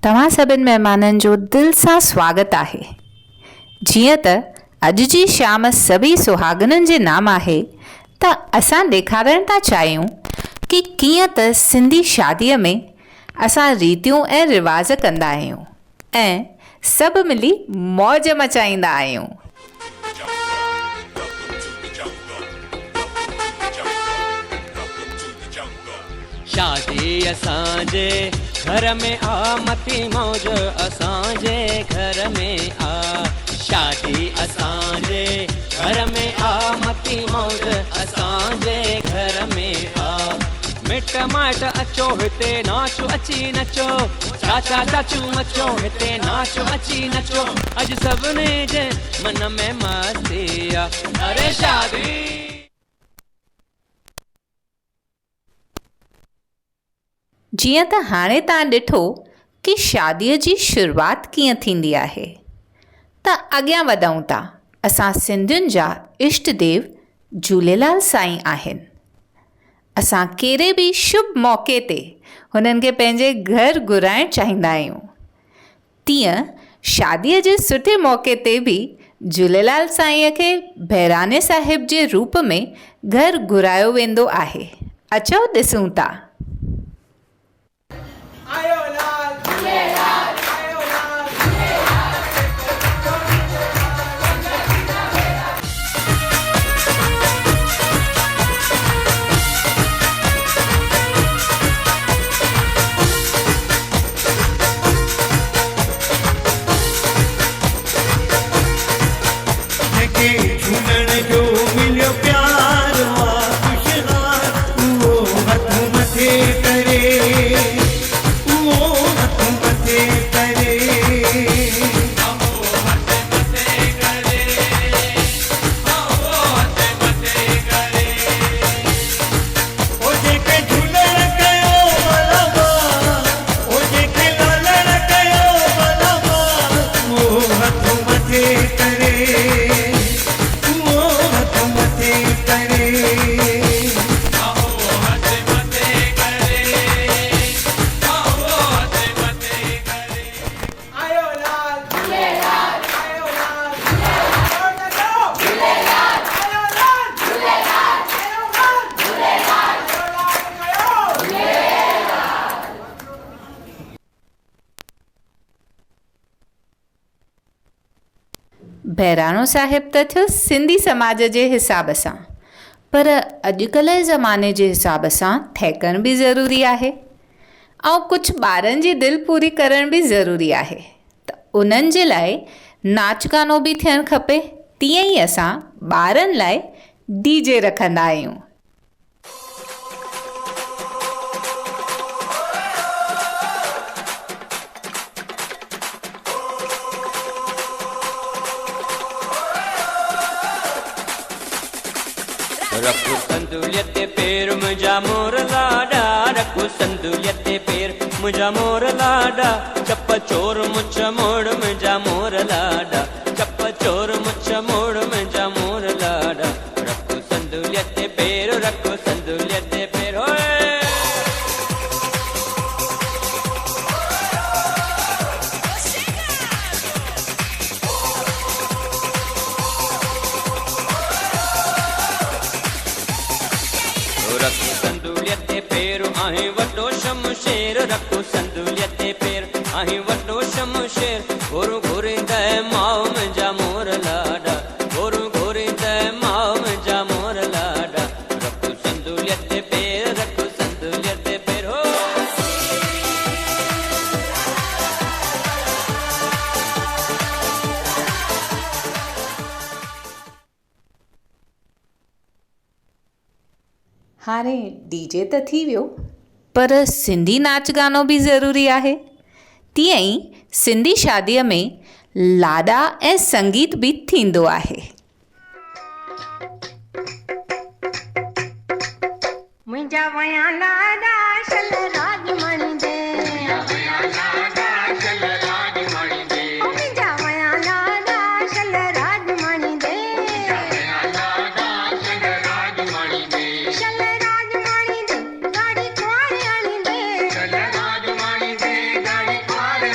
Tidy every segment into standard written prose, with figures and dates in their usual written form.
तव्हां सभिनि महिमाननि जो दिलि सां स्वागत आहे। जीअं त अॼु जी शाम सभी सुहागननि जे नाम आहे, त असां ॾेखारणु था चाहियूं कि कीअं त सिंधी शादीअ में असां रीतियूं ऐं रिवाज कंदा आहियूं ऐं सभु मिली मौज मचाईंदा आहियूं। शादी असांजे घर में आ, मती मौज असांजे घर में आ। शादी असांजे घर में आ, मती मौज असांजे घर में आ। मिट माइट अचो हिते नाचो अची नचो, चाचा चाचू अचो हिते नाचो अची नचो। अॼु सभिनी जे मन में मस्ती आ, अरे शादी। जीअं त हाणे तव्हां ॾिठो कि शादीअ जी शुरूआत कीअं थींदी आहे, त अॻियां वधूं था। असां सिंधियुनि जा इष्ट देव झूलेलाल साईं आहिनि। असां कहिड़े बि शुभ मौक़े ते हुननि खे पंहिंजे घर घुराइणु चाहींदा आहियूं। तीअं शादीअ जे सुठे मौक़े ते बि झूलेलाल साईंअ खे बहिराणे साहिब जे रूप में घर घुरायो वेंदो आहे। अचो ॾिसूं था। बहिराणो साहिब त थियो सिंधी समाज जे हिसाब सां, पर अॼुकल्ह जे ज़माने जे हिसाब सां ठहिकण बि ज़रूरी आहे ऐं कुझु ॿारनि जी दिलि पूरी करण बि ज़रूरी आहे। त उन्हनि जे लाइ नाच गानो बि थियणु खपे। तीअं ई असां ॿारनि लाइ DJ रखंदा आहियूं। रखो संदुलियत ते पैर मुंहिंजा मोर लाडा, रखो संदुलियत ते पैर मुंहिंजा मोर लाडा। चप चोर मुछ मोड़ मुंहिंजा मोर लाडा, चप चोर मुछ मोड़ मुंहिंजा मोर लाडा। रखो संदुलियत ते पैर, रखो संदुलियत ते पैर। होए रखो संदुलियत ते पैर आहे वॾो शमशेर, रखो संदुलियत ते पैर आहे वॾो शमशेर। घोरू घोरींदा माउ मुंहिंजा मोर लाडा, घोरू घोरींदा माउ मुंहिंजा मोर लाडा। रखो संदुलियत ते पैर, रखो संदुलियत ते पैर। हो हाणे DJ त थी वियो, पर सिंधी नाच गानो बि ज़रूरी आहे। तीअं ई सिंधी शादीअ में लाॾा ऐं संगीत बि थींदो आहे। मुंहिंजा वया लाॾा शल राज मणींदे, मुंहिंजा वया लाॾा शल राज मणींदे। शल राज मणींदे गाड़ी कुआरे आणींदे, शल राज मणींदे गाड़ी कुआरे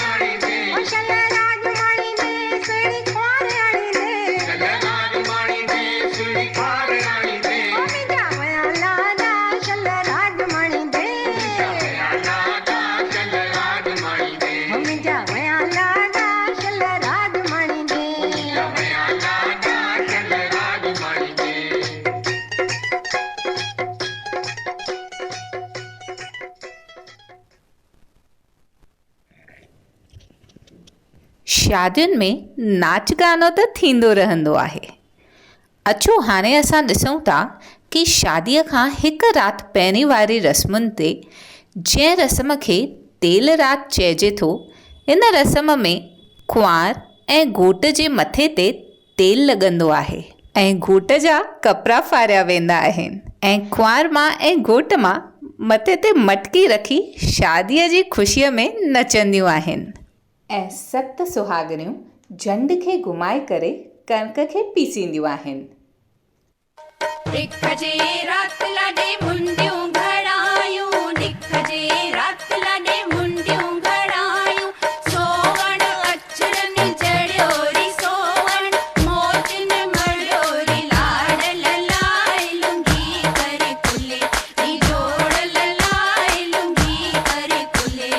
शादियुनि में नाच गानो त थींदो रहंदो आहे। अचो हाणे असां ॾिसूं था कि शादीअ खां हिकु राति पहिरीं वारी रस्मुनि ते जंहिं रस्म खे तेल राति चइजे थो, इन रस्म में कुंवार ऐं घोट जे मथे ते तेल लॻंदो आहे ऐं घोट जा कपिड़ा फारिया वेंदा आहिनि ऐं कुंवार मां ऐं घोट मां मथे ते मटकी रखी शादीअ जी ख़ुशीअ में नचंदियूं आहिनि ऐं 7 सुहागनियूं झंड खे घुमाए करे कणिक खे पीसींदियूं आहिनि। ॾिख जे रात लाॾे मुंडियूं घड़ायूं, ॾिख जे रात लाॾे मुंडियूं घड़ायूं, सोवण अचरनि जड़ियोरी सोवण, मोजन मड़ियोरी लाडल लाए लुंगी करे कुले, नी जोड़ल लाए लुंगी करे कुले।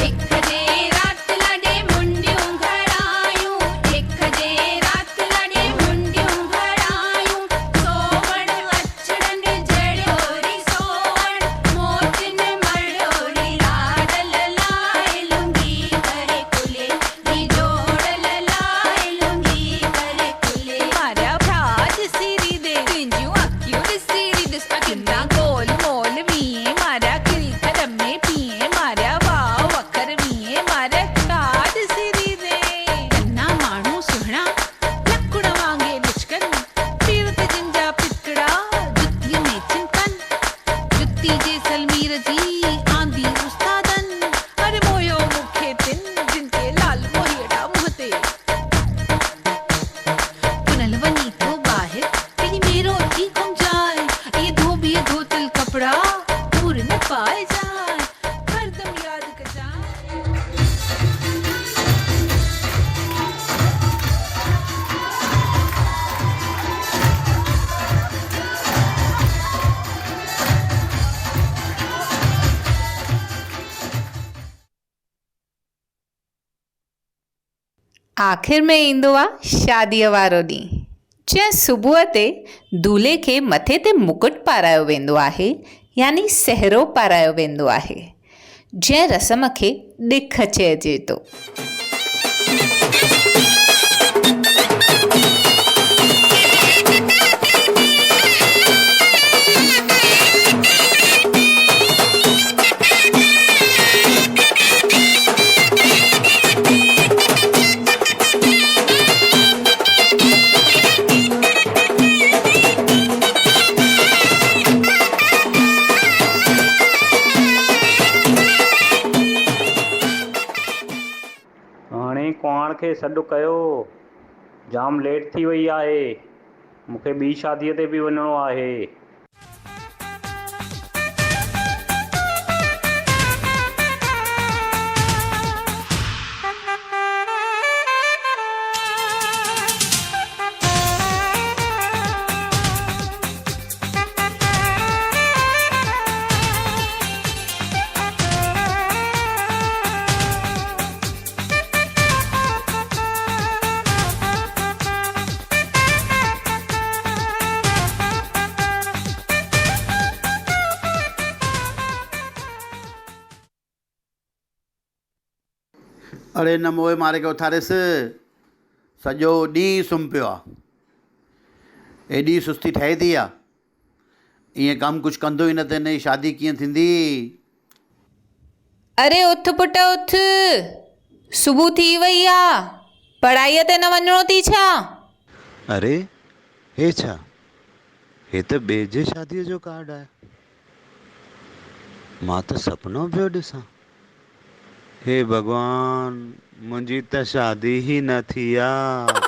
ॾिख जे रात लाॾे मुंडियूं घड़ायूं, ॾिख जे रात लाॾे मुंडियूं घड़ायूं, सोवण अचरनि जड़ियोरी सोवण, मोजन मड़ियोरी लाडल लाए लुंगी करे कुले, नी जोड़ल लाए लुंगी करे कुले। मारिया भ्राज सिरी दे तुंहिंजियूं अखियूं ॾिसी ॾिस किन्ना गोल मोल वीए, मारिया किरी कदमे पीए, मारिया वाह वखर वीए, मारिया काड सिरी दे। कन्ना माण्हू सुहिणा लकुड़ वांगे लिचकन, पीरत जिन जा पितड़ा जुतीअ में चिमकन, जुती जे सलमीर जी आंदी उस्तादन, अरे मोयो मूंखे तिन जिन के लाल मोहिड़ा मुंह ते। पुनल वञी थो ॿाहिरि पंहिंजी मेरो थी घुमजाए, इहे धोबीअ धोतल कपिड़ा पूर न पाइजाए, हरदम यादि कजाए। आख़िर में ईंदो आहे शादीअ वारो ॾींहुं, जंहिं सुबुह ते दूल्हे खे मथे ते मुकुट पारायो वेंदो आहे, यानी सहरो पारायो वेंदो आहे, जंहिं रस्म खे ॾिख चइजे थो। हाणे कुंवार खे सॾु कयो, जाम लेट थी वई आहे, मूंखे ॿी शादीअ ते बि वञिणो आहे। अड़े न मोए मारे खे उथारियसि, सॼो ॾींहुं सुम्ही पियो आहे, एॾी सुस्ती ठहे थी आहे, ईअं कमु कुझु कंदो ई न त हिन जी शादी कीअं थींदी। अरे उथ पुट उथ, सुबुह थी वई आहे, पढ़ाईअ ते न वञिणो थी छा? अरे हे छा, हे त ॿिए जे शादीअ जो कार्ड आहे, मां त सपनो पियो ॾिसां। हे भॻवान, मुंहिंजी त शादी ई न थी आहे।